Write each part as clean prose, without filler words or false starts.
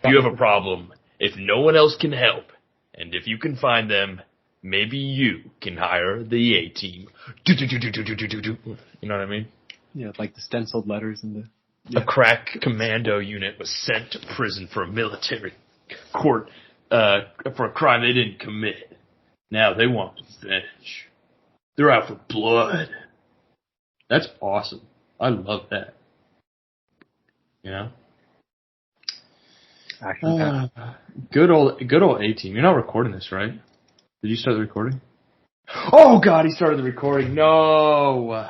If you have a problem, if no one else can help, and if you can find them, maybe you can hire the A-team. You know what I mean? Yeah, like the stenciled letters and the... Yeah. A crack commando unit was sent to prison for a military court for a crime they didn't commit. Now they want revenge. They're out for blood. That's awesome. I love that. You know? Good old A-team. You're not recording this, right? Did you start the recording? Oh God, he started the recording. No.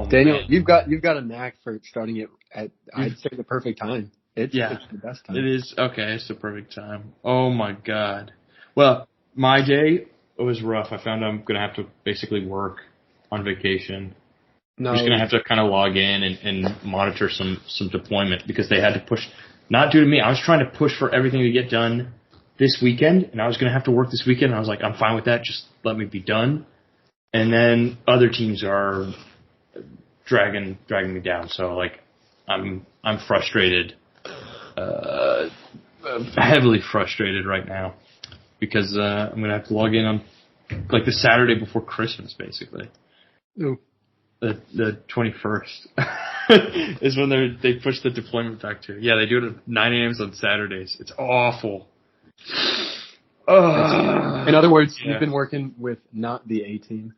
Daniel, you've got a knack for starting it at, I'd say, the perfect time. It's the best time. It is. Okay, it's the perfect time. Oh my God. Well, my day was rough. I found I'm going to have to basically work on vacation. No. I'm just going to have to kind of log in and monitor some deployment because they had to push, not due to me. I was trying to push for everything to get done this weekend, and I was going to have to work this weekend. And I was like, I'm fine with that. Just let me be done. And then other teams are dragging me down. So like, I'm frustrated, heavily frustrated right now because I'm gonna have to log in on like the Saturday before Christmas, basically. Ooh. The 21st is when they push the deployment back to. Yeah, they do it at 9 a.m. on Saturdays. It's awful. In other words, you've been working with not the A-team.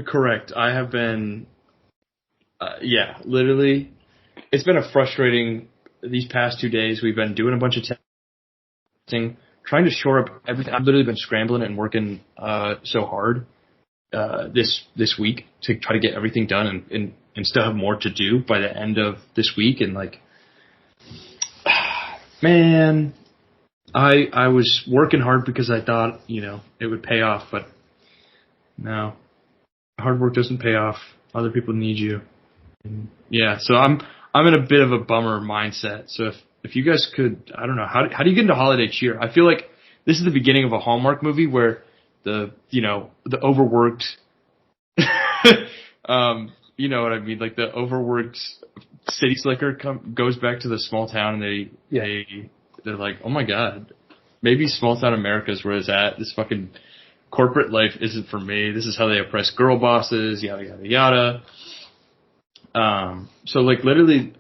Correct. I have been. Literally, it's been a frustrating these past 2 days. We've been doing a bunch of testing, trying to shore up everything. I've literally been scrambling and working so hard this week to try to get everything done and still have more to do by the end of this week. And like, man, I was working hard because I thought, it would pay off, but no, hard work doesn't pay off. Other people need you. Yeah, so I'm in a bit of a bummer mindset. So if you guys could, I don't know, how do you get into holiday cheer? I feel like this is the beginning of a Hallmark movie where the overworked, you know what I mean, like the overworked city slicker goes back to the small town and they're like, oh my God, maybe small town America is where it's at. This fucking corporate life isn't for me. This is how they oppress girl bosses, yada yada yada. So like literally,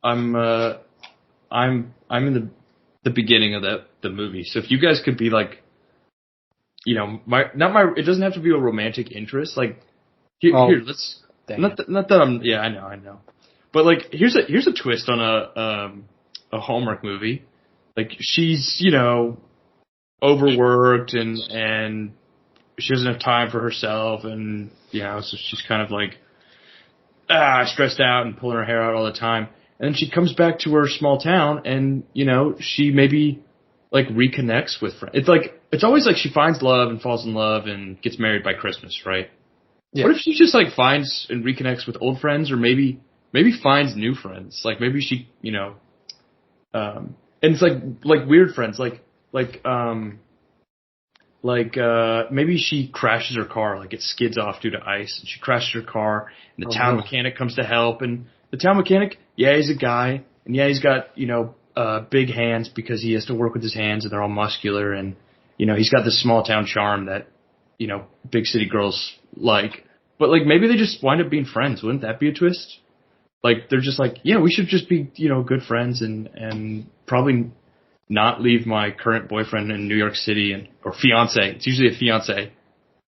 I'm in the beginning of the movie. So if you guys could be like, it doesn't have to be a romantic interest. Like here, let's not that I'm, I know. But like, here's a twist on a Hallmark movie. Like she's, overworked and she doesn't have time for herself and, so she's kind of like, stressed out and pulling her hair out all the time. And then she comes back to her small town and, she maybe like reconnects with friends. It's always like she finds love and falls in love and gets married by Christmas, right? Yeah. What if she just like finds and reconnects with old friends or maybe finds new friends? Like maybe she, and it's like weird friends, maybe she crashes her car, like it skids off due to ice, and she crashes her car, and the town mechanic comes to help, and the town mechanic, he's a guy, and he's got, big hands because he has to work with his hands, and they're all muscular, and, he's got this small town charm that, big city girls like, but like maybe they just wind up being friends. Wouldn't that be a twist? Like they're just like, we should just be, good friends and probably not leave my current boyfriend in New York City or fiance. It's usually a fiance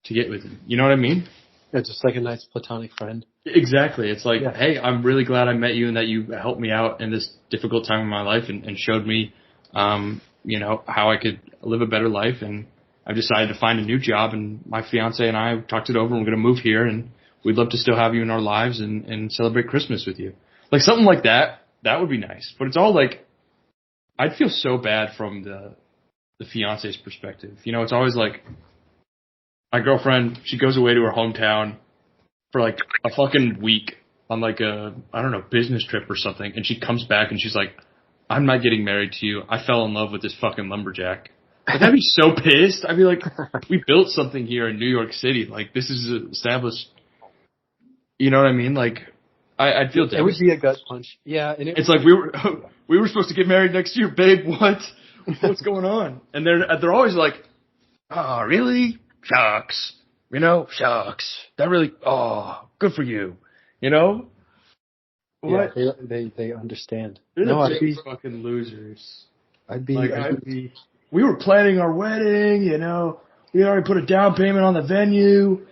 to get with him. You know what I mean? Yeah, just like a nice platonic friend. Exactly. It's like, hey, I'm really glad I met you and that you helped me out in this difficult time in my life and showed me, how I could live a better life. And I've decided to find a new job, and my fiance and I talked it over, and we're going to move here, and we'd love to still have you in our lives and celebrate Christmas with you. Like something like that. That would be nice. But it's all like, I'd feel so bad from the fiance's perspective. It's always like my girlfriend, she goes away to her hometown for like a fucking week on like a, I don't know, business trip or something, and she comes back and she's like, I'm not getting married to you. I fell in love with this fucking lumberjack. Like, I'd be so pissed. I'd be like, we built something here in New York City. Like, this is established. You know what I mean? Like, I'd feel devastated. It would be a gut punch. Yeah. And it's like, we were supposed to get married next year, babe. What? What's going on? And they're always like, oh, really? Shucks. You know, shucks. That really, oh, good for you. You know? What? Yeah, they understand. They're the big fucking losers. I'd be. We were planning our wedding, you know. We already put a down payment on the venue.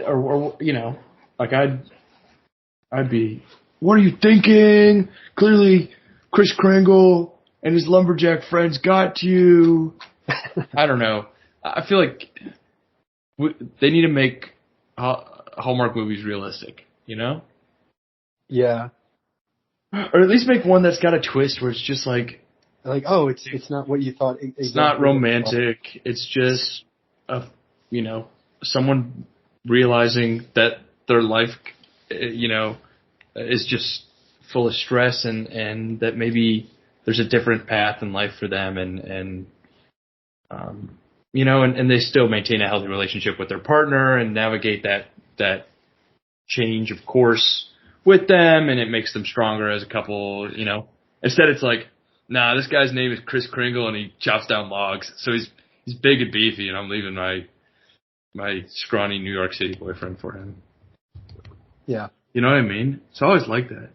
Or you know, like I'd be, what are you thinking? Clearly, Kris Kringle and his lumberjack friends got to you. I don't know. I feel like they need to make Hallmark movies realistic, you know? Yeah. Or at least make one that's got a twist where it's just like, oh, it's not what you thought. It's not romantic. It's just you know, someone realizing that their life, you know, is just full of stress and that maybe there's a different path in life for them and you know, and they still maintain a healthy relationship with their partner and navigate that change of course with them, and it makes them stronger as a couple, you know. Instead it's like, nah, this guy's name is Kris Kringle and he chops down logs, so he's big and beefy, and I'm leaving my scrawny New York City boyfriend for him. Yeah. You know what I mean? It's always like that.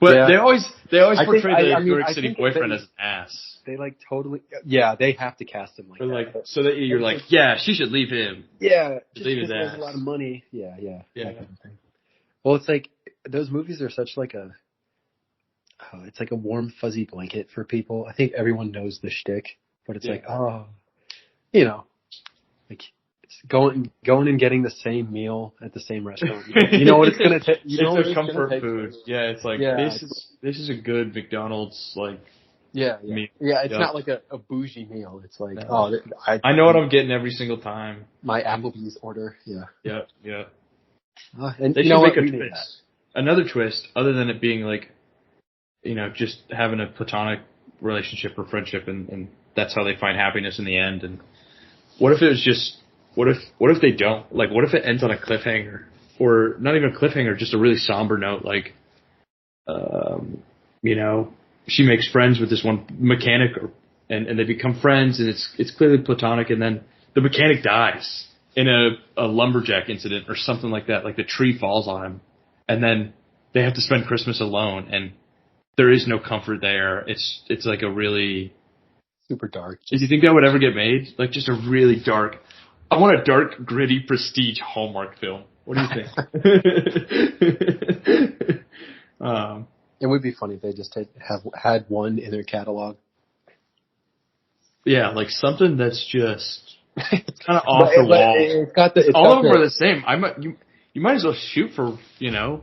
But yeah. they always portray the New York City boyfriend as an ass. They like totally, yeah, they have to cast him like that. Like, so that you're like, yeah, she should leave him. Yeah. Leave his ass. There's a lot of money. Yeah. That kind of thing. Well, it's like, those movies are such like it's like a warm, fuzzy blanket for people. I think everyone knows the shtick, but it's like, oh, you know, like it's going and getting the same meal at the same restaurant. You know what it's gonna take. You know it's a comfort food. Yeah, it's like this is a good McDonald's like. Yeah. Meal. Yeah, it's not like a bougie meal. It's like, I know what I'm getting every single time. My Applebee's order. Yeah. Yeah. And they should make a twist. Another twist, other than it being like, you know, just having a platonic relationship or friendship, and that's how they find happiness in the end. And what if it was just, what if they don't? Like, what if it ends on a cliffhanger, or not even a cliffhanger, just a really somber note? Like, you know, she makes friends with this one mechanic, and they become friends, and it's clearly platonic, and then the mechanic dies in a lumberjack incident or something like that. Like the tree falls on him, and then they have to spend Christmas alone, and there is no comfort there. It's like a really super dark. Do you think that would ever get made? Like just a really dark. I want a dark, gritty, prestige Hallmark film. What do you think? It would be funny if they just had one in their catalog. Yeah, like something that's just it's kind of off the wall. All of them are the same. You might as well shoot for, you know.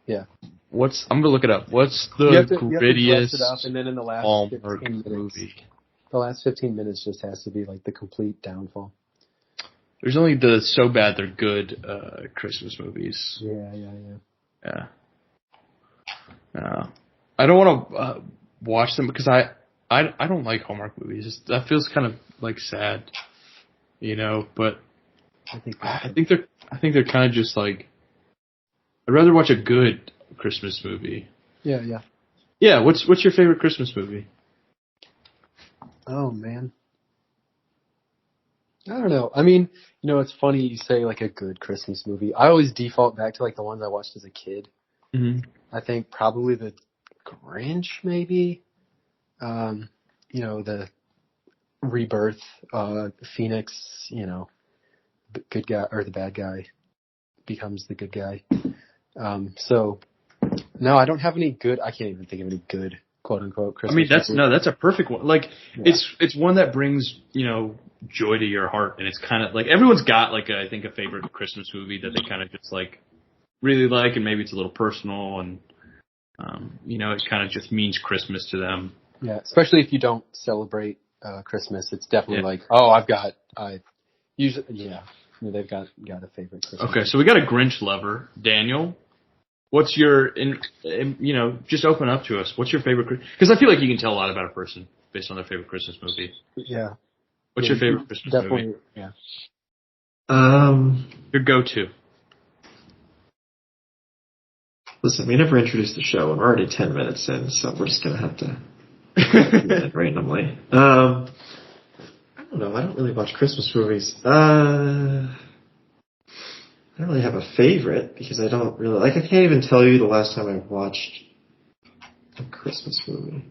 Yeah. I'm gonna look it up. What's the grittiest it up, and then in the last Hallmark 15 minutes, movie? The last 15 minutes just has to be like the complete downfall. There's only the so bad they're good Christmas movies. Yeah. I don't want to watch them because I don't like Hallmark movies. That feels kind of like sad, you know. But I think they're kind of just like, I'd rather watch a good Christmas movie. Yeah. What's your favorite Christmas movie? Oh man, I don't know. I mean, you know, it's funny you say like a good Christmas movie. I always default back to like the ones I watched as a kid. Mm-hmm. I think probably the Grinch, maybe. You know, the rebirth, Phoenix. You know, the good guy or the bad guy becomes the good guy. So no, I don't have any good. I can't even think of any good quote unquote Christmas. I mean, that's a perfect one. Like it's one that brings, you know, joy to your heart, and it's kind of like everyone's got like I think a favorite Christmas movie that they kind of just like really like, and maybe it's a little personal, and you know, it kind of just means Christmas to them. Yeah, especially if you don't celebrate Christmas, it's definitely like, usually, they've got a favorite Christmas. Okay, so we got a Grinch lover, Daniel. what's your, just open up to us. What's your favorite? Because I feel like you can tell a lot about a person based on their favorite Christmas movie. Yeah. What's your favorite Christmas movie? Yeah. Your go-to. Listen, we never introduced the show, and we're already 10 minutes in, so we're just gonna have to do it randomly. I don't know. I don't really watch Christmas movies. I don't really have a favorite because I don't really I can't even tell you the last time I watched a Christmas movie.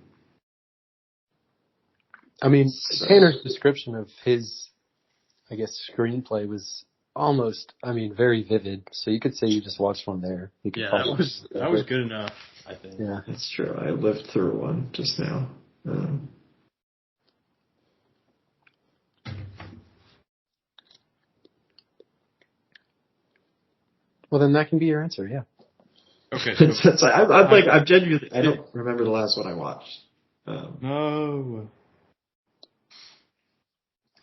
I mean, Tanner's description of his, I guess, screenplay was almost, very vivid. So you could say you just watched one there. That was good enough, I think. Yeah, that's true. I lived through one just now. Well, then that can be your answer. Yeah. Okay. So, I'm genuinely, I don't remember the last one I watched. No.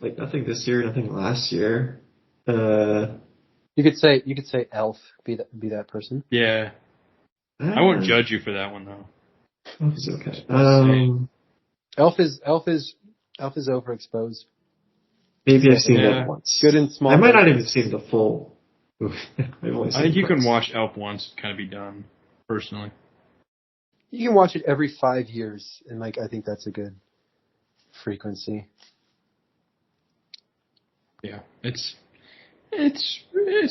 Nothing this year, nothing last year. You could say Elf. Be that person. Yeah. I won't judge you for that one though. Elf is okay. Elf is overexposed. Maybe I've seen it once. Good and small. I might not even seen the full movie. I think you can watch Elf once and kind of be done, personally. You can watch it every 5 years, and I think that's a good frequency. Yeah, it's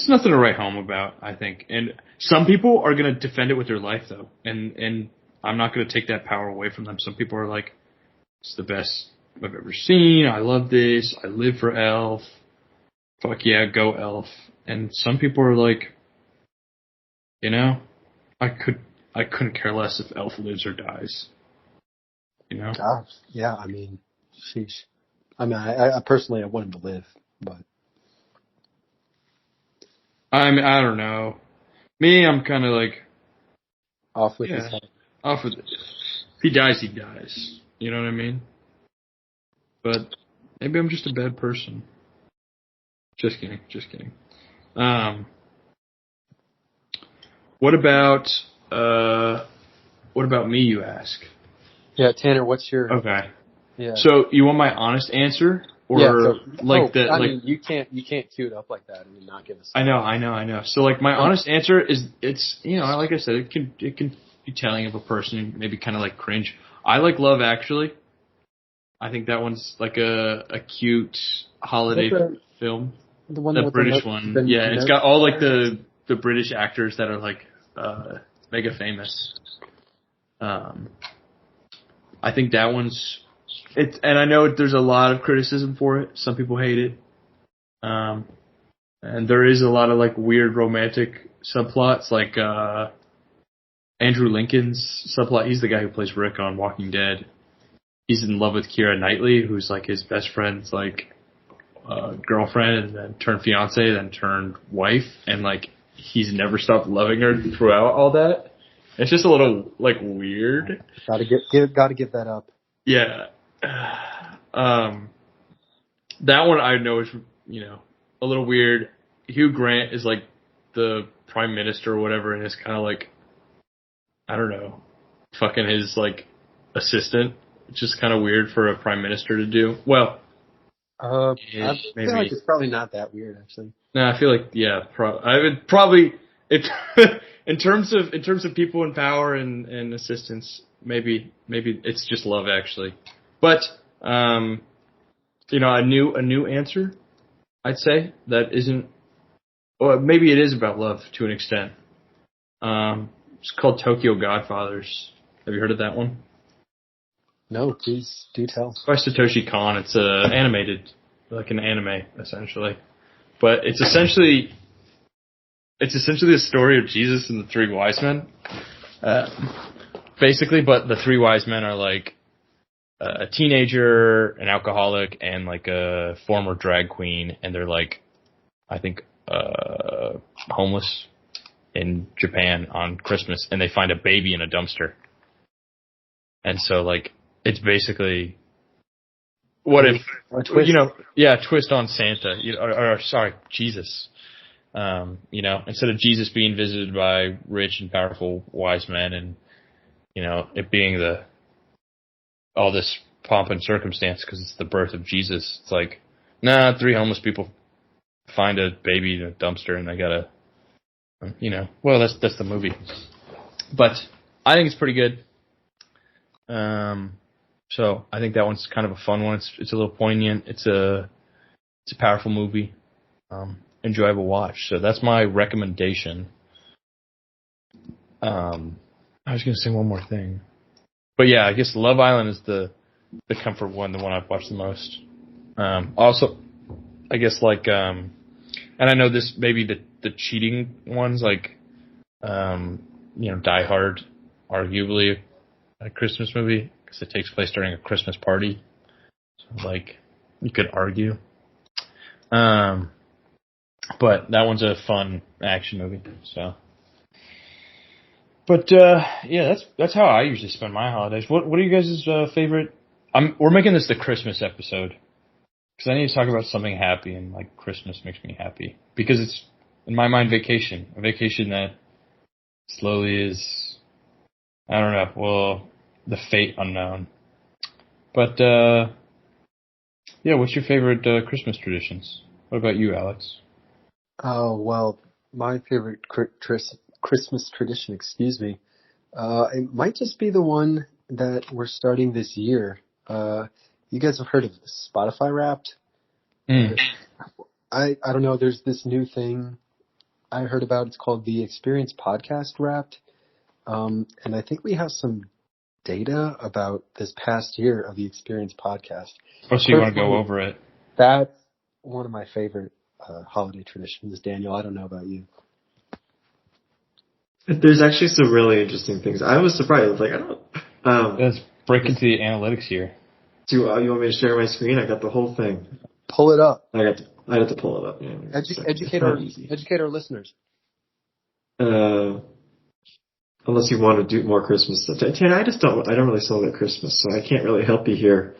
nothing to write home about, I think. And some people are going to defend it with their life, though, and I'm not going to take that power away from them. Some people are like, it's the best I've ever seen. I love this. I live for Elf. Fuck yeah, go Elf. And some people are like, I couldn't care less if Elf lives or dies. Yeah, sheesh. I personally, I want him to live, but I don't know. Me, I'm kind of like off with his head. Off with it. If he dies, he dies. You know what I mean? But maybe I'm just a bad person. Just kidding. What about me, you ask? Yeah, Tanner, what's your... Okay. Yeah. So you want my honest answer? Or you can't cue it up like that and not give us... I know. So my honest answer is, it's, like I said, it can be telling of a person, maybe kind of cringe. I like Love Actually. I think that one's a cute holiday film. The one, the British one. Yeah, it's got all the British actors that are mega famous. I think that one's and I know there's a lot of criticism for it. Some people hate it. And there is a lot of weird romantic subplots, Andrew Lincoln's subplot. He's the guy who plays Rick on Walking Dead. He's in love with Keira Knightley, who's his best friend's girlfriend, and then turned fiance, then turned wife, and he's never stopped loving her throughout all that. It's just a little weird. Gotta give that up. Yeah. That one I know is a little weird. Hugh Grant is the prime minister or whatever, and it's kind of I don't know, fucking his assistant. It's just kind of weird for a prime minister to do. Well, I feel it's probably not that weird, actually. No, I feel I would probably in terms of people in power and assistants, maybe it's just Love Actually. But a new answer, I'd say, that isn't, or maybe it is about love to an extent. It's called Tokyo Godfathers. Have you heard of that one? No, please do tell. It's by Satoshi Kon. It's animated, like an anime, essentially. But it's essentially the story of Jesus and the three wise men. Basically, but the three wise men are a teenager, an alcoholic, and a former drag queen, and they're I think homeless in Japan on Christmas, and they find a baby in a dumpster. And so it's basically, what if, twist on Santa, or sorry, Jesus. Instead of Jesus being visited by rich and powerful wise men and, it being all this pomp and circumstance because it's the birth of Jesus. It's like, nah, 3 homeless people find a baby in a dumpster and they gotta, well, that's the movie. But I think it's pretty good. So I think that one's kind of a fun one. It's a little poignant. It's a powerful movie. Enjoyable watch. So that's my recommendation. I was going to say one more thing. But yeah, I guess Love Island is the comfort one, the one I've watched the most. Also, I guess and I know this maybe the cheating ones like, Die Hard, arguably a Christmas movie because it takes place during a Christmas party. So you could argue. But that one's a fun action movie. So. But yeah, that's how I usually spend my holidays. What are you guys' favorite? We're making this the Christmas episode because I need to talk about something happy, and Christmas makes me happy because it's in my mind a vacation that slowly is, I don't know, well, the fate unknown. But yeah, what's your favorite Christmas traditions? What about you, Alex? Oh, well, my favorite Christmas tradition, it might just be the one that we're starting this year. You guys have heard of Spotify Wrapped? I don't know, there's this new thing I heard about. It's called the Experience Podcast Wrapped. And I think we have some data about this past year of the Experience Podcast. Oh, so you want to go over it? That's one of my favorite holiday traditions, Daniel. I don't know about you. There's actually some really interesting things. I was surprised. I don't. Let's break into the analytics here. You want me to share my screen? I got the whole thing. Pull it up. I had to pull it up. Yeah, educate our listeners. Unless you want to do more Christmas stuff, Tanner, I don't really celebrate Christmas, so I can't really help you here.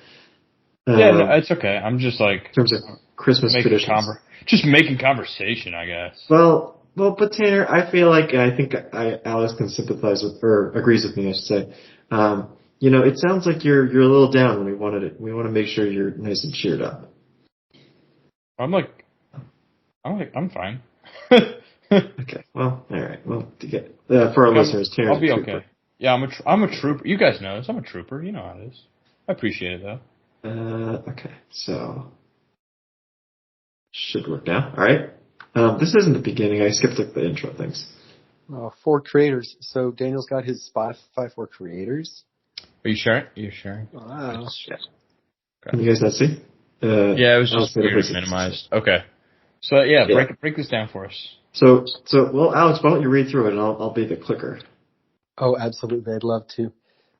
Yeah, no, it's okay. I'm just in terms of Christmas traditions, just making conversation, I guess. Well, but Tanner, I feel like, and I think Alice can sympathize with, or agrees with me, I should say. It sounds like you're a little down, and we want to make sure you're nice and cheered up. I'm fine. Okay. Well, all right. Well, for our listeners, Tanner's I'll be a trooper. okay. Yeah, I'm a trooper. You guys know this. I'm a trooper. You know how it is. I appreciate it though. Okay. So should work now. All right. This isn't the beginning. I skipped the intro things. For creators. So Daniel's got his Spotify for creators. Are you sharing? You're sharing? Wow. Yeah. Okay. Can you guys not see? Yeah, it was just weird minimized. Okay. So yeah, break this down for us. So well, Alex, why don't you read through it and I'll be the clicker. Oh, absolutely. I'd love to.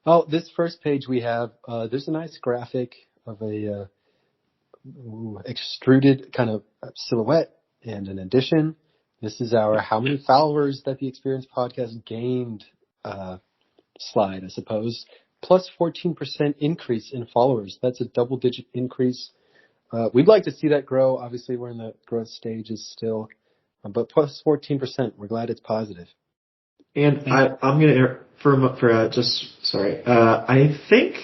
Oh, this first page we have, there's a nice graphic of a extruded kind of silhouette and an addition. This is our how many followers that the Experience Podcast gained slide, I suppose. Plus 14% increase in followers. That's a double-digit increase. We'd like to see that grow. Obviously, we're in the growth stages still. But plus 14%. We're glad it's positive. And I'm going to, I think,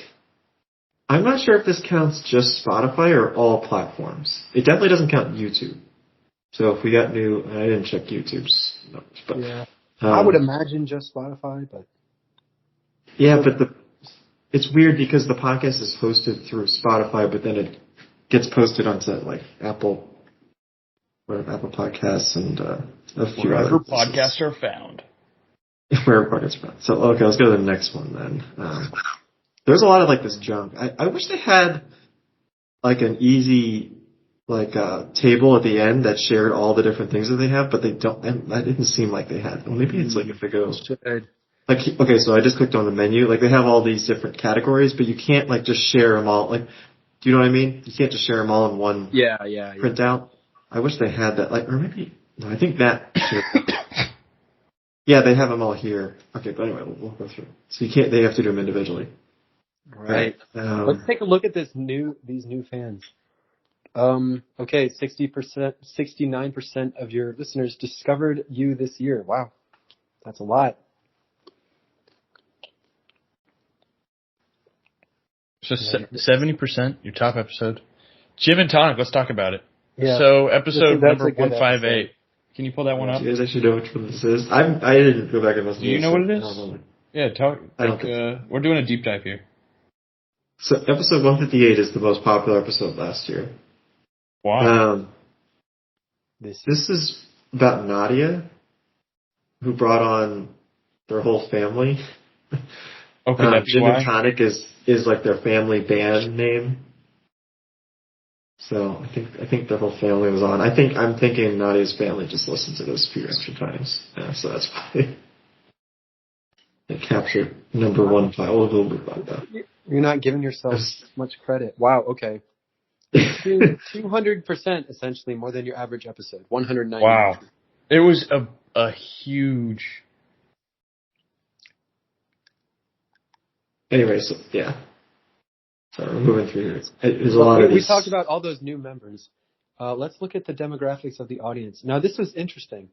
I'm not sure if this counts just Spotify or all platforms. It definitely doesn't count YouTube. So if we got new, I didn't check YouTube's numbers, but yeah, I would imagine just Spotify, but yeah, but it's weird because the podcast is hosted through Spotify, but then it gets posted onto Apple Podcasts and a few wherever other podcasts are found. Wherever podcasts are found. So okay, let's go to the next one then. There's a lot of this junk. I wish they had an easy table at the end that shared all the different things that they have, but they don't. And that didn't seem like they had. Well, maybe it's if it goes okay. So I just clicked on the menu. They have all these different categories, but you can't just share them all. Do you know what I mean? You can't just share them all in one. Yeah. Printout. I wish they had that. Or maybe no. I think that. Yeah, they have them all here. Okay, but anyway, we'll go through. So you can't. They have to do them individually. Right. Let's take a look at these new fans. Okay, 60%, 69% of your listeners discovered you this year. Wow, that's a lot. So 70%, your top episode. Gin and Tonic, let's talk about it. Yeah. So episode That's number a good 158. episode. Can you pull that one up? Do you guys actually know which one this is? I didn't go back and listen Do to you this. know what it I is? don't know. Yeah, talk. I don't think We're doing a deep dive here. So episode 158 is the most popular episode last year. Wow. This is about Nadia, who brought on their whole family. Okay, that's Gin why. and Tonic is like their family band name. So I think their whole family was on. I'm thinking Nadia's family just listened to this a few extra times. Yeah, so that's why it captured number one file a little bit about that. You're not giving yourself much credit. Wow, okay. 200% essentially more than your average episode. 190. Wow. It was a huge... Anyway, so yeah. So we're moving through here. There's a lot of We these. talked about all those new members. Let's look at the demographics of the audience. Now, this was interesting.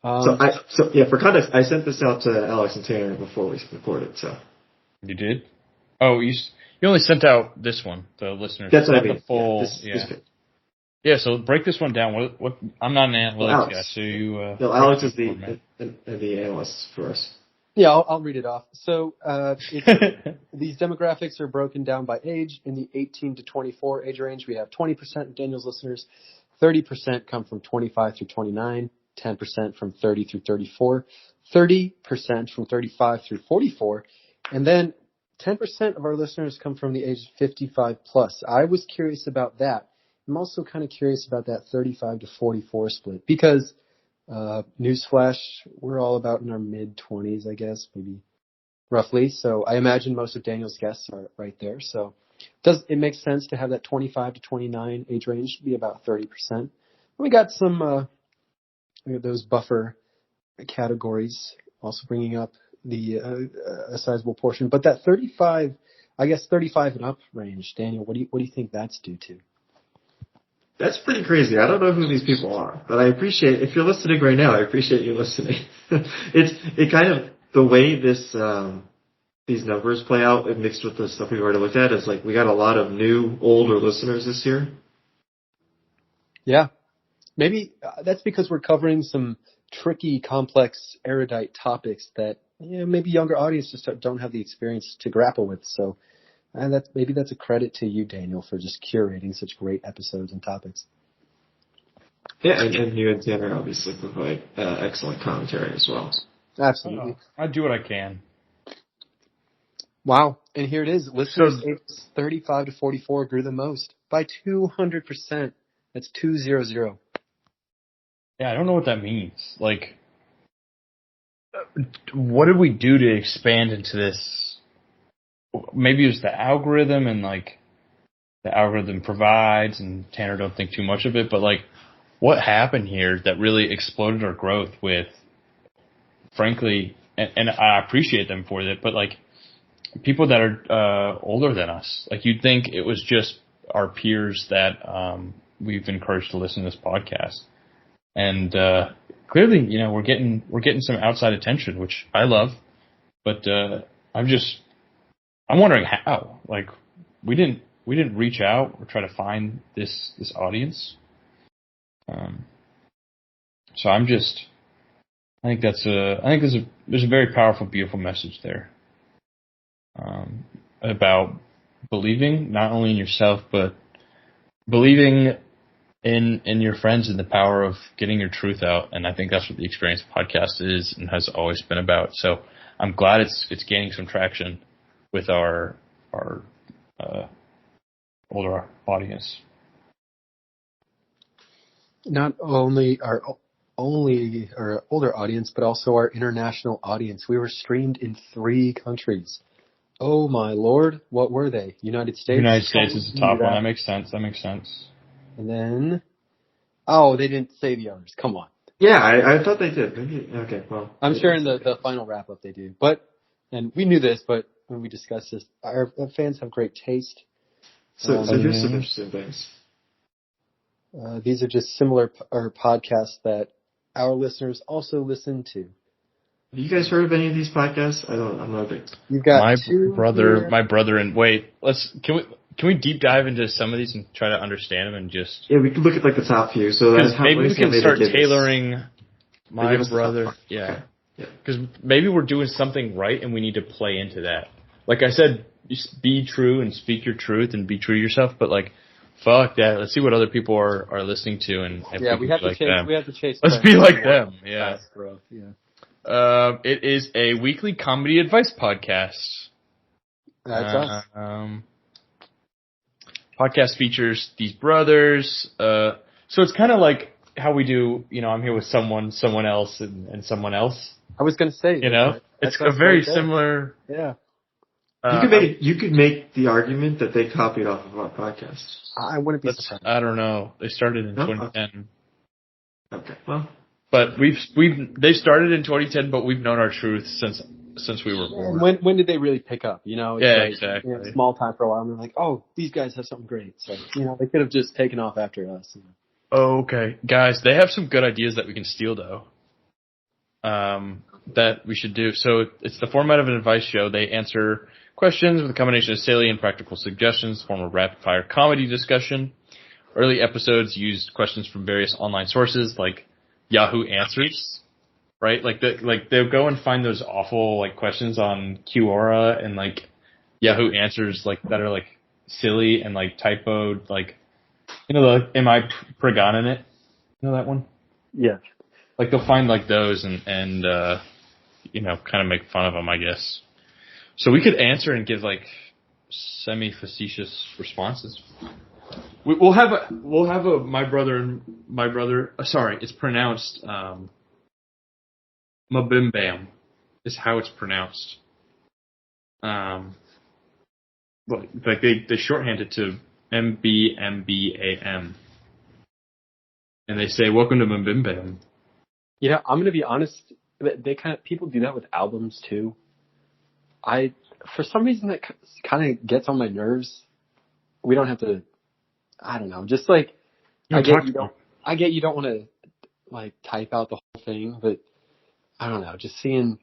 For context, I sent this out to Alex and Tanner before we recorded. So You did? Oh, you only sent out this one, the listeners. That's what I not mean. The full, yeah, so break this one down. What? I'm not an analytics guy, so you. No, Alex is the analyst for us. Yeah, I'll read it off. So these demographics are broken down by age. In the 18 to 24 age range, we have 20% of Daniel's listeners, 30% come from 25 through 29, 10% from 30 through 34, 30% from 35 through 44, and then 10% of our listeners come from the age 55 plus. I was curious about that. I'm also kind of curious about that 35 to 44 split because newsflash, we're all about in our mid-20s, I guess, maybe roughly. So I imagine most of Daniel's guests are right there. So it makes sense to have that 25 to 29 age range be about 30%. We got some those buffer categories also bringing up a sizable portion. But that 35, I guess 35 and up range, Daniel, what do you think that's due to? That's pretty crazy. I don't know who these people are, but I appreciate, if you're listening right now, I appreciate you listening. It kind of, the way these numbers play out and mixed with the stuff we've already looked at is like, we got a lot of new, older listeners this year. Yeah. Maybe that's because we're covering some tricky, complex, erudite topics that maybe younger audiences just don't have the experience to grapple with. So maybe that's a credit to you, Daniel, for just curating such great episodes and topics. Yeah, and you and Tanner obviously provide excellent commentary as well. Absolutely. I do what I can. Wow. And here it is. Listeners ages 35 to 44 grew the most by 200%. That's 200. Yeah, I don't know what that means. Like, what did we do to expand into this? Maybe it was the algorithm and like the algorithm provides and Tanner don't think too much of it, but like what happened here that really exploded our growth with, frankly, and I appreciate them for it, but like people that are older than us. Like you'd think it was just our peers that we've encouraged to listen to this podcast. And clearly, we're getting some outside attention, which I love, but I'm wondering how. Like, we didn't reach out or try to find this audience. So I think there's a very powerful, beautiful message there about believing not only in yourself but believing in your friends and the power of getting your truth out. And I think that's what the Experience podcast is and has always been about. So I'm glad it's gaining some traction with our older audience. Not only our older audience, but also our international audience. We were streamed in 3 countries. Oh my Lord, what were they? United States? United States is the top one. That makes sense. And then, they didn't say the others. Come on. Yeah, I thought they did. Maybe, okay, well. I'm sure in the final wrap-up they do. And we knew this, but when we discussed this, our fans have great taste. So here's some interesting things. These are just similar podcasts that our listeners also listen to. Have you guys heard of any of these podcasts? I'm not a big. You've got my two brother, here. my brother, and wait. Can we deep dive into some of these and try to understand them and just? Yeah, we could look at like the top few. So that's how maybe we can start give us- tailoring my give us the top brother. five. Yeah. Okay. Yeah. Because maybe we're doing something right and we need to play into that. Like I said, just be true and speak your truth and be true to yourself. But like, fuck that. Let's see what other people are listening to and Yeah, we have to like chase. them. We have to chase. Let's be like them. Yeah. Fast growth. Yeah. It is a weekly comedy advice podcast. That's us. Podcast features these brothers. So it's kind of like how we do. I'm here with someone else, and someone else. I was going to say. It's a very similar. Yeah. You could make the argument that they copied off of our podcast. I wouldn't be surprised. I don't know. They started in 2010. Okay. Well. But they started in 2010, but we've known our truth since we were born. When did they really pick up? It's exactly. Small time for a while, and they're like, oh, these guys have something great. So they could have just taken off after us. Okay, guys, they have some good ideas that we can steal though. That we should do. So it's the format of an advice show. They answer questions with a combination of salient and practical suggestions, form of rapid fire comedy discussion. Early episodes used questions from various online sources like Yahoo Answers, right? Like they'll go and find those awful like questions on Quora and like Yahoo Answers like that are like silly and like typoed, like am I Pragan in it? You know that one? Yeah. Like they'll find like those and kind of make fun of them, I guess. So we could answer and give like semi-facetious responses. We'll have my brother. Sorry, it's pronounced Mabimbam is how it's pronounced. But like they shorthand it to MBMBAM, and they say welcome to Mabimbam. I'm going to be honest. People do that with albums too. For some reason that kind of gets on my nerves. We don't have to. I don't know. Just like I get you don't want to like type out the whole thing, but I don't know. Just seeing.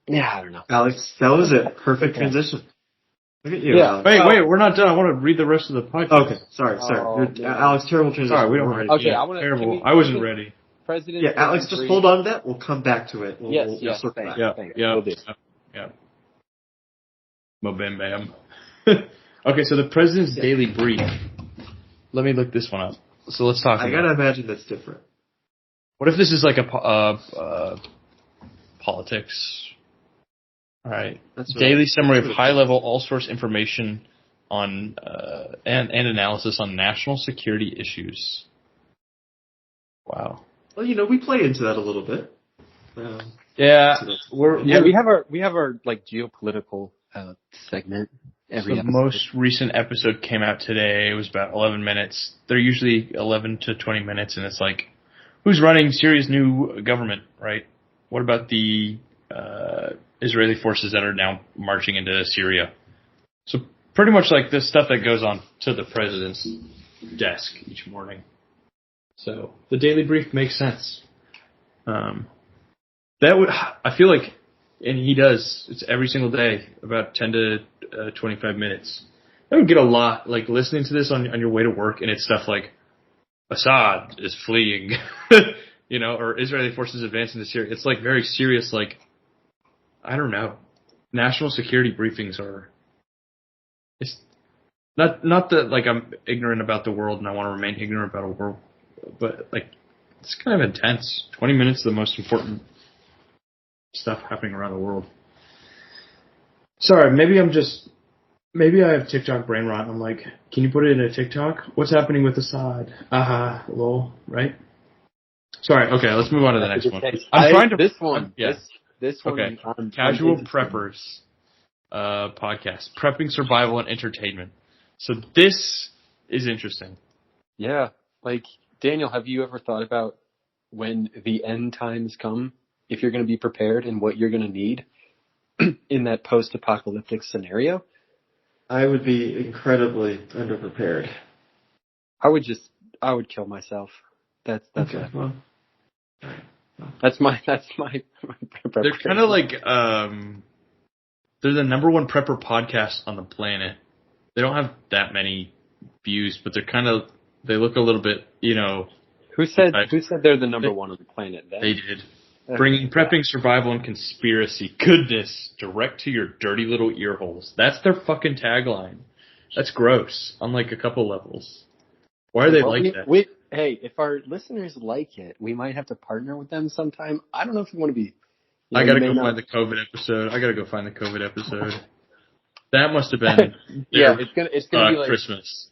Yeah, I don't know. Alex, that was a perfect transition. Look at you. Yeah. Alex. Wait, we're not done. I want to read the rest of the podcast. Okay, sorry. Oh, Alex, terrible transition. Sorry, we don't ready. Okay, yeah, terrible. I wasn't ready. President. Yeah, Alex, just hold on to that. We'll come back to it. Yes, circle back. Yeah. Mobam. Okay, so the president's daily brief. Let me look this one up. So let's talk. I gotta imagine that's different. What if this is like a politics? All right. That's Daily summary of high-level all-source information on and analysis on national security issues. Wow. Well, we play into that a little bit. We have our like geopolitical segment. The most recent episode came out today. It was about 11 minutes. They're usually 11 to 20 minutes, and it's like, who's running Syria's new government, right? What about the Israeli forces that are now marching into Syria? So pretty much like this stuff that goes on to the president's desk each morning. So the daily brief makes sense. I feel like, and he does, it's every single day, about 10 to 25 minutes. That would get a lot, like listening to this on your way to work, and it's stuff like, Assad is fleeing, or Israeli forces advance into Syria. It's like very serious, like, I don't know. National security briefings it's not that like I'm ignorant about the world and I want to remain ignorant about a world, but like, it's kind of intense. 20 minutes is the most important stuff happening around the world. Sorry, maybe I have TikTok brain rot. I'm like, can you put it in a TikTok? What's happening with Assad? Lol, right? Sorry, okay, let's move on to the next one. This one. Okay, Casual Preppers podcast, prepping survival and entertainment. So this is interesting. Yeah, like Daniel, have you ever thought about when the end times come, if you're going to be prepared and what you're going to need in that post-apocalyptic scenario? I would be incredibly underprepared. I would just I would kill myself. That's Okay, it. well. That's my They're kind of like they're the number one prepper podcast on the planet. They don't have that many views, but they look a little bit, Who said they're the number one on the planet? They did. Bringing prepping, survival, and conspiracy goodness direct to your dirty little ear holes. That's their fucking tagline. That's gross on like a couple levels. Why are they like that? Hey, if our listeners like it, we might have to partner with them sometime. I don't know if we want to be. I gotta go find the COVID episode. That must have been it's gonna be like Christmas.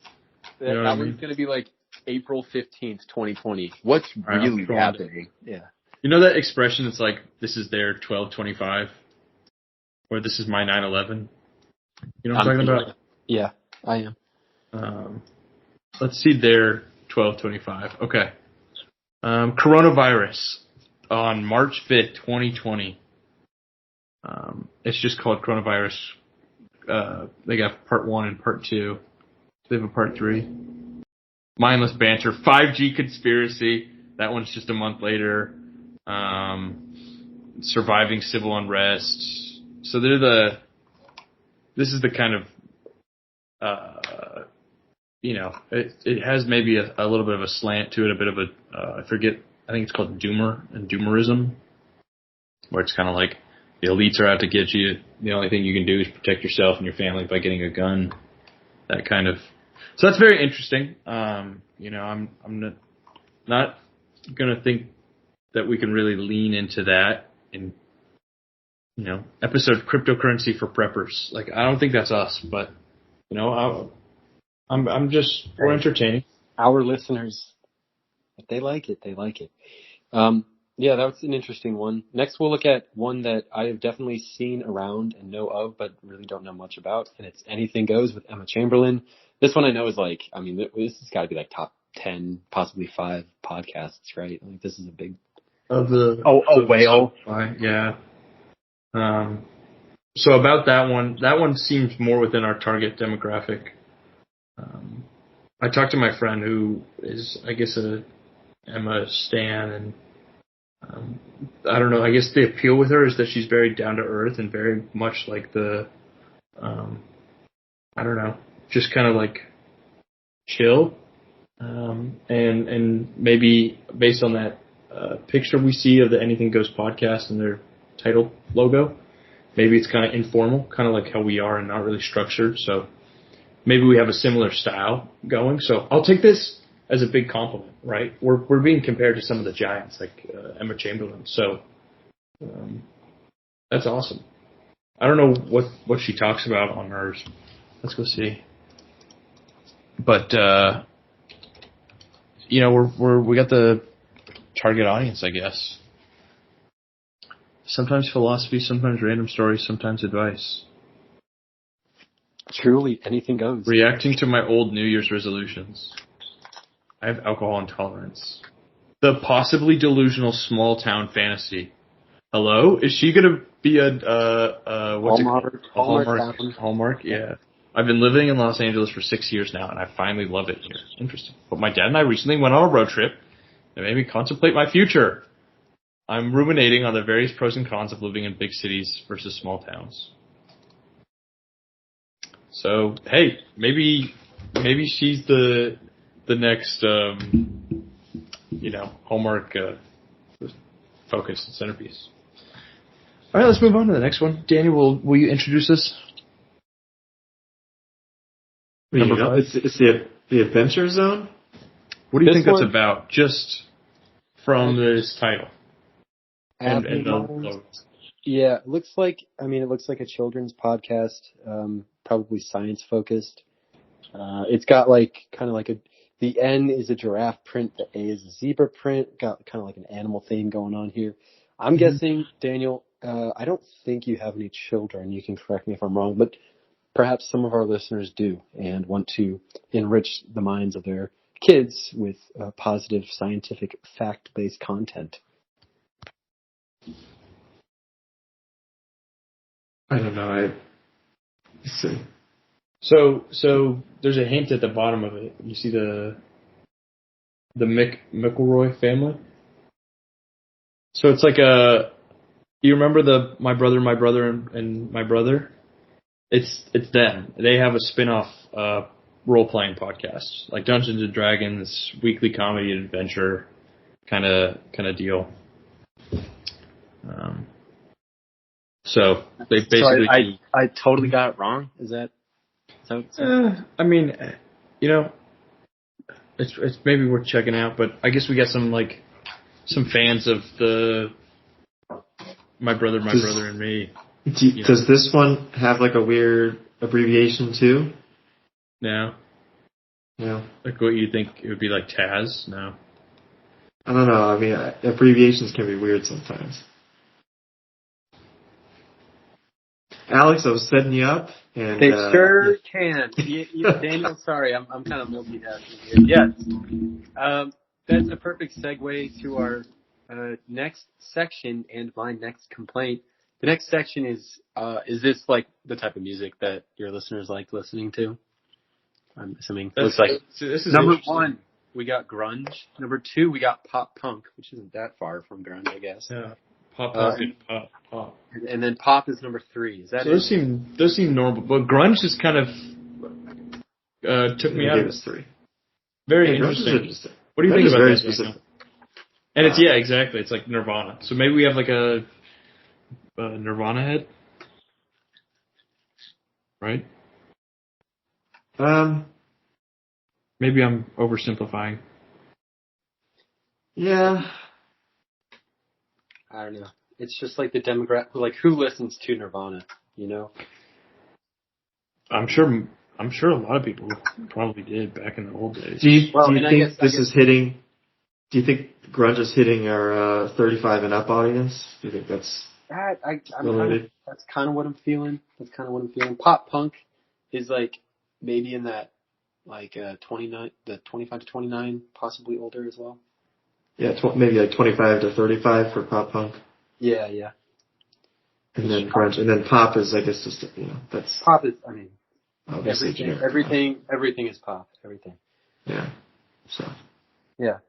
That one's gonna be like April 15th, 2020. What's really happening? Yeah. You know that expression that's like, this is their 12/25? Or this is my 9/11? You know what I'm talking about? Yeah, I am. Let's see their 12/25. Okay. Coronavirus on March 5th, 2020. It's just called Coronavirus. They got part 1 and part 2. They have a part 3. Mindless banter. 5G conspiracy. That one's just a month later. Surviving civil unrest. So this is the kind of, it has maybe a little bit of a slant to it, a bit of I think it's called doomer and doomerism, where it's kind of like the elites are out to get you. The only thing you can do is protect yourself and your family by getting a gun. That kind of. So that's very interesting. I'm not gonna think that we can really lean into that in, episode cryptocurrency for preppers. Like, I don't think that's us, but, we're entertaining. Our listeners, if they like it, they like it. Yeah, that's an interesting one. Next, we'll look at one that I have definitely seen around and know of, but really don't know much about, and it's Anything Goes with Emma Chamberlain. This one I know is this has got to be like top 10, possibly 5 podcasts, right? Like, this is a big... a whale. Yeah. So about that one seems more within our target demographic. I talked to my friend who is, I guess, a Emma stan, and I don't know. I guess the appeal with her is that she's very down to earth and very much like the, I don't know, just kind of like chill, and maybe based on that picture we see of the Anything Goes podcast and their title logo, maybe it's kind of informal, kind of like how we are and not really structured. So maybe we have a similar style going. So I'll take this as a big compliment, right? We're being compared to some of the giants like Emma Chamberlain. So that's awesome. I don't know what she talks about on hers. Let's go see. But we got the target audience, I guess. Sometimes philosophy, sometimes random stories, sometimes advice. Truly, anything goes. Reacting to my old New Year's resolutions. I have alcohol intolerance. The possibly delusional small town fantasy. Hello? Is she going to be a Hallmark? Yeah. I've been living in Los Angeles for 6 years now, and I finally love it here. Interesting. But my dad and I recently went on a road trip that made me contemplate my future. I'm ruminating on the various pros and cons of living in big cities versus small towns. So, hey, maybe she's the next, Hallmark focus and centerpiece. All right, let's move on to the next one. Daniel, will you introduce us? Number 5. It's the Adventure Zone. What do you think that's about? Just from this title. And the yeah, it looks like a children's podcast, probably science focused. It's got the N is a giraffe print, the A is a zebra print, got kind of like an animal theme going on here. I'm guessing, Daniel, I don't think you have any children. You can correct me if I'm wrong, but perhaps some of our listeners do and want to enrich the minds of their kids with positive scientific fact-based content. I don't know. Let's see. So there's a hint at the bottom of it. You see the McElroy family. So it's like you remember My Brother, and My Brother? It's them. They have a spin-off role-playing podcast, like Dungeons and Dragons, weekly comedy and adventure kind of deal. So they basically. So I totally got it wrong. Is that so? I mean, it's maybe worth checking out, but I guess we got some fans of the My Brother, and Me. Does this one have like a weird abbreviation too? No. No. Like what you think it would be like Taz? No. I don't know. I mean, abbreviations can be weird sometimes. Alex, I was setting you up, and they sure can. Daniel, sorry, I'm kind of multitasking here. Yes, that's a perfect segue to our next section and my next complaint. The next section is this like the type of music that your listeners like listening to? I'm assuming. Looks like this is number 1, we got grunge. Number 2, we got pop punk, which isn't that far from grunge, I guess. Yeah. Pop punk and pop. And then pop is number 3. Is that so those seem normal, but grunge just kind of took me out of it. 3. Very interesting. What do you think about that? Specific. And it's exactly. It's like Nirvana. So maybe we have like a Nirvana head, right? Maybe I'm oversimplifying. Yeah. I don't know. It's just like the demographic. Like, who listens to Nirvana? You know. I'm sure a lot of people probably did back in the old days. Do you think this is hitting? Do you think grunge is hitting our 35 and up audience? Do you think that's related? That's kind of what I'm feeling. Pop punk is like maybe in that like 25 to 29, possibly older as well. Yeah, maybe like 25 to 35 for pop punk. Yeah. And then grunge, and then pop is, I guess, just that's pop is. I mean, obviously everything is pop. Everything. Yeah. So. Yeah.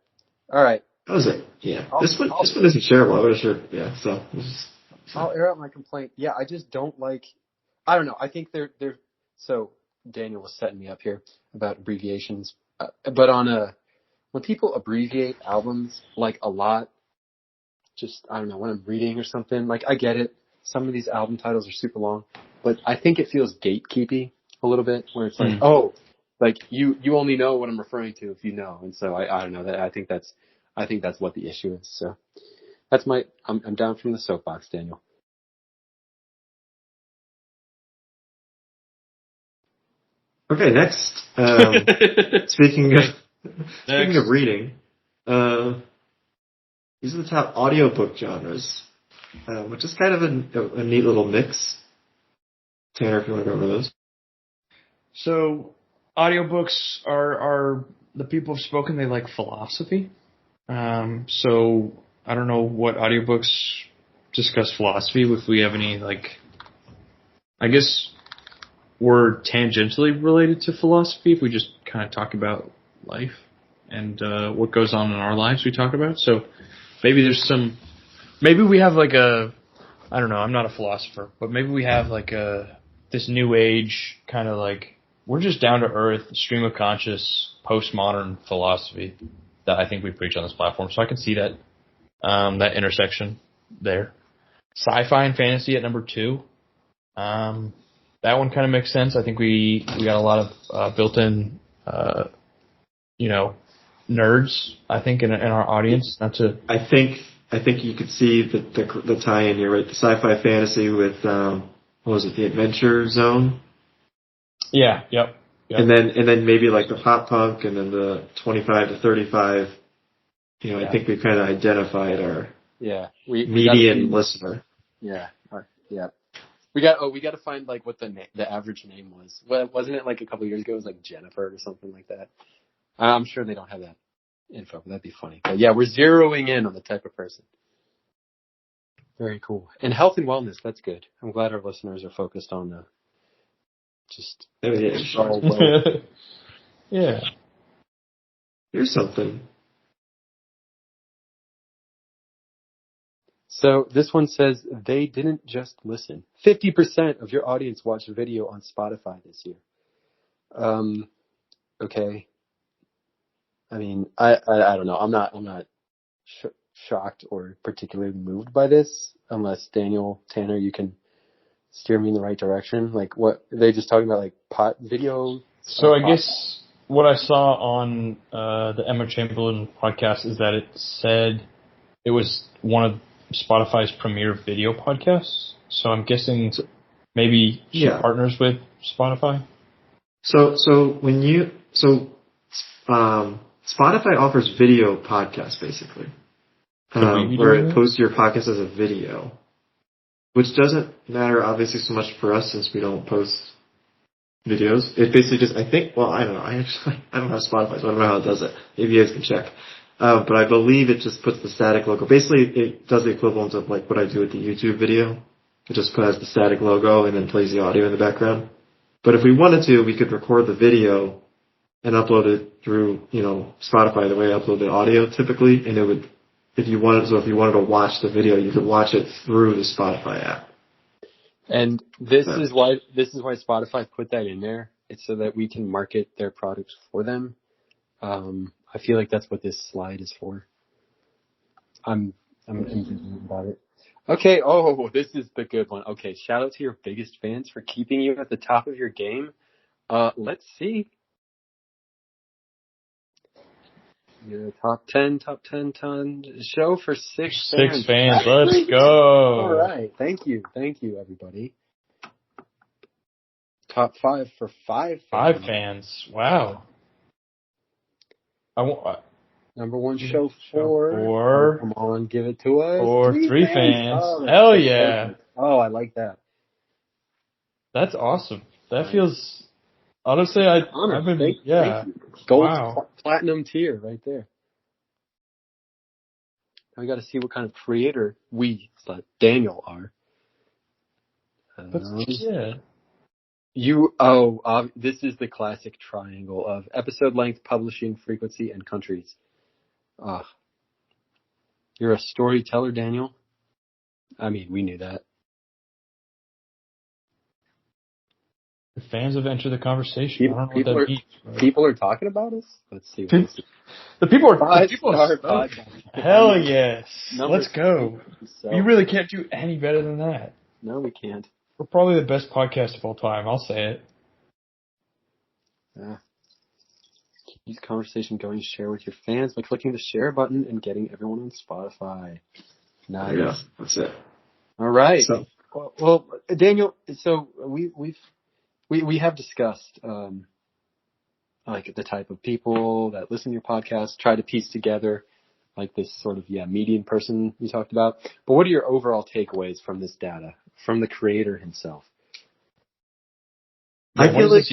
All right. That was it. Yeah. This one isn't shareable. I would have shared. Yeah. So. I'll air out my complaint. Yeah, I just don't like. I don't know. I think they're. So Daniel was setting me up here about abbreviations, but when people abbreviate albums like a lot, just I don't know, when I'm reading or something, like I get it. Some of these album titles are super long, but I think it feels gatekeepy a little bit, where it's like, oh, like you only know what I'm referring to if you know, and so I don't know that I think that's what the issue is. So that's I'm down from the soapbox, Daniel. Okay, next. Speaking of reading, these are the top audiobook genres, which is kind of a neat little mix. Tanner, if you want to go over those. So, audiobooks are the people have spoken. They like philosophy. So I don't know what audiobooks discuss philosophy. If we have any, I guess we're tangentially related to philosophy. If we just kind of talk about life and what goes on in our lives, we talk about. So maybe maybe we have I don't know. I'm not a philosopher, but maybe we have this new age kind of we're just down to earth, stream of conscious, postmodern philosophy that I think we preach on this platform. So I can see that intersection there. Sci-fi and fantasy at number 2. That one kind of makes sense. I think we got a lot of built-in, nerds. I think in our audience. Not to. I think you could see the tie-in here, right? The sci-fi fantasy with what was it? The Adventure Zone. Yeah. Yep. And then maybe the pop punk, and then the 25 to 35. I think we kind of identified our median listener. Yeah. Yeah. We got to find what the average name was. Well, wasn't it a couple of years ago? It was Jennifer or something like that. I'm sure they don't have that info, but that'd be funny. But yeah, we're zeroing in on the type of person. Very cool. And health and wellness, that's good. I'm glad our listeners are focused on just. Yeah. Here's something. So this one says they didn't just listen. 50% of your audience watched video on Spotify this year. Okay. I mean, I don't know. I'm not shocked or particularly moved by this, unless Daniel Tanner, you can steer me in the right direction. Like, what are they just talking about? Like pot video. So I guess what I saw on the Emma Chamberlain podcast is that it said it was one of Spotify's premier video podcasts. So I'm guessing maybe she partners with Spotify. So Spotify offers video podcasts basically, where it posts your podcast as a video, which doesn't matter obviously so much for us since we don't post videos. It basically just, I think, well, I don't know. I don't have Spotify, so I don't know how it does it. Maybe you guys can check. But I believe it just puts the static logo. Basically, it does the equivalent of like what I do with the YouTube video. It just has the static logo and then plays the audio in the background. But if we wanted to, we could record the video and upload it through, Spotify the way I upload the audio typically, and it would, if you wanted to watch the video, you could watch it through the Spotify app. And this is why Spotify put that in there. It's so that we can market their products for them. I feel like that's what this slide is for. I'm thinking about it. Okay. Oh, this is the good one. Okay. Shout out to your biggest fans for keeping you at the top of your game. Let's see. Your top 10 ton show for six fans. Six fans. Let's go. All right. Thank you, everybody. Top 5 for 5 fans. 5 fans. Wow. Number 1 show 4. Oh, come on, give it to us. For 3 fans. Oh, hell yeah. Perfect. Oh, I like that. That's awesome. That feels, honestly, I've been, thank you. Gold platinum tier right there. Now we got to see what kind of creator Daniel are. Yeah. This is the classic triangle of episode length, publishing frequency, and countries. You're a storyteller, Daniel. I mean, we knew that. The fans have entered the conversation. I don't know what that means. People are talking about us? Let's see. The people are podcast. Hell yes. Let's go. So. You really can't do any better than that. No, we can't. We're probably the best podcast of all time. I'll say it. Yeah. Keep this conversation going. Share with your fans by clicking the share button and getting everyone on Spotify. Nice. Yeah, that's it. All right. So, well, Daniel. So we have discussed like the type of people that listen to your podcast. Try to piece together like this sort of median person you talked about. But what are your overall takeaways from this data from the creator himself? I feel like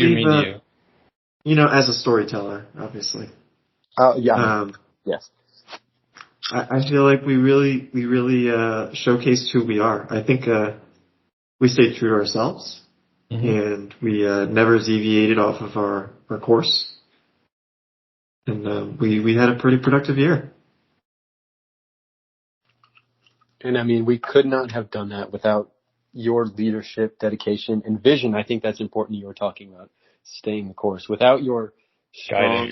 as a storyteller, obviously. Yes. I feel like we really showcased who we are. I think we stayed true to ourselves, and we never deviated off of our course, and we had a pretty productive year. And I mean, we could not have done that without your leadership, dedication, and vision. I think that's important. You were talking about staying the course. Without your strong,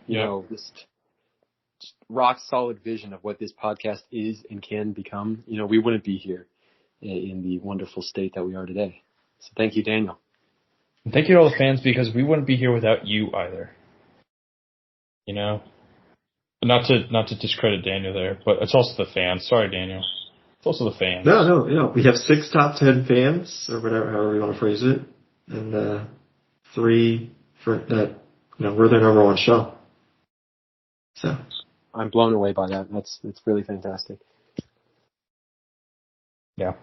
just rock solid vision of what this podcast is and can become, we wouldn't be here in the wonderful state that we are today. So thank you, Daniel. And thank you to all the fans, because we wouldn't be here without you either. Not to discredit Daniel there, but it's also the fans. Sorry, Daniel. It's also the fans. No. We have 6 top 10 fans, or whatever, however you want to phrase it, and 3 for that. We're their number 1 show. So I'm blown away by that. It's really fantastic. Yeah.